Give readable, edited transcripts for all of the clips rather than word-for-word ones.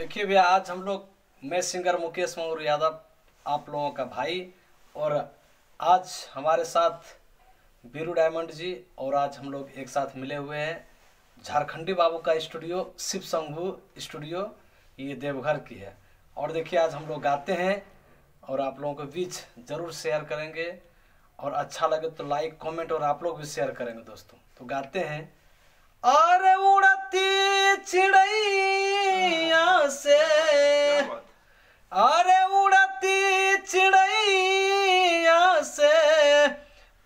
देखिए भैया, आज हम लोग, मैं सिंगर मुकेश मंगरू यादव, आप लोगों का भाई, और आज हमारे साथ बीरू डायमंड जी, और आज हम लोग एक साथ मिले हुए हैं झारखंडी बाबू का स्टूडियो, शिव शंभू स्टूडियो, ये देवघर की है। और देखिए आज हम लोग गाते हैं और आप लोगों के बीच ज़रूर शेयर करेंगे, और अच्छा लगे तो लाइक कमेंट और आप लोग भी शेयर करेंगे दोस्तों। तो गाते हैं। अरे उड़ती चिड़ैया से, अरे उड़ती चिड़ैया से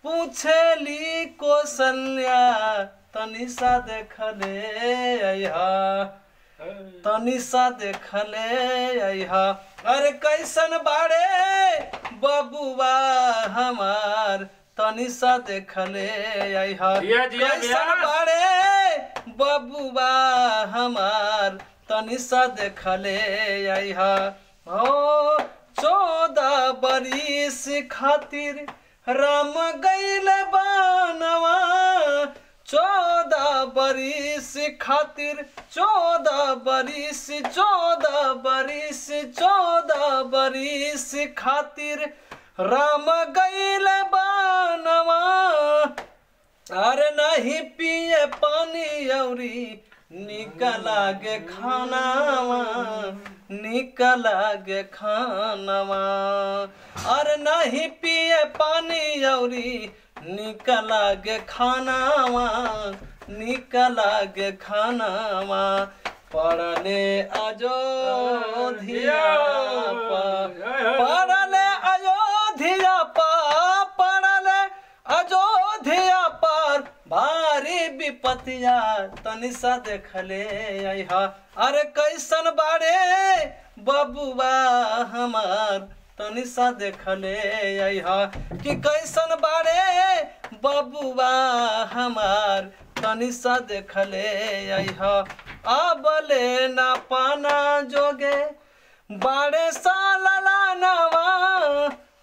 पूछेली कौशल्या, तनी सा देखले अइहा, तनी सा देखले अइहा। अरे कैसन बाड़े बबुआ हमार, तनी सा देखले अइहा। कैसन बाड़े बबुआ हमार, तनी सा देखले अइहा। हो 14 बरिस खातिर राम गइल बनवा, 14 बरिस खातिर, 14 बरिस, 14 बरिस, 14 बरिस खातिर राम गइल बनवा। अरे नहीं पिए पानी औरी निक लागे खानावा, निक लागे खानावा। अरे नहीं पिए पानी औरी निक लागे खानावा, निक लागे खानावा। पढ़ले अयोध्या पढ़ले अयोध्या पढ़ले अयोध्या पर भारी विपतिया, तनी सा देखले अइहा। अरे कैसन बाड़े बबुआ हमार, तनी सा देखले अइहा। कि कैसन बाड़े बबुआ हमार, तनी सा देखले अइहा। अबले ना पाना जोगे बाड़े साला नवा,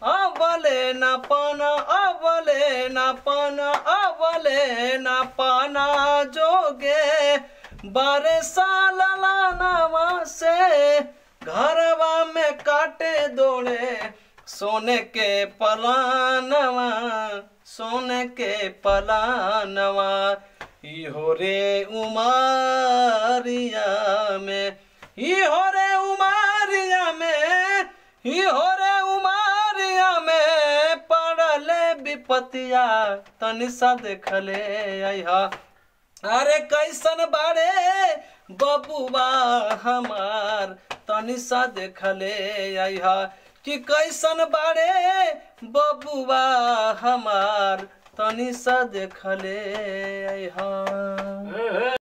अबले ना पाना, अबले ना पाना, अबले ना पाना जोगे बारे साला नवा से। घरवा में काटे दौड़े सोने के पलानवा, सोने के पलानवा। इहो रे उमारिया में, इहो रे उमारिया में, इहो रे उमारिया में पड़ले विपतिया, तनी सा देखले अइहा। अरे कैसन बाड़े बबुआ हमार, तनी सा देखले अइहा। कि कैसन बाड़े बबुआ हमार, तनी सा देखले अइहा।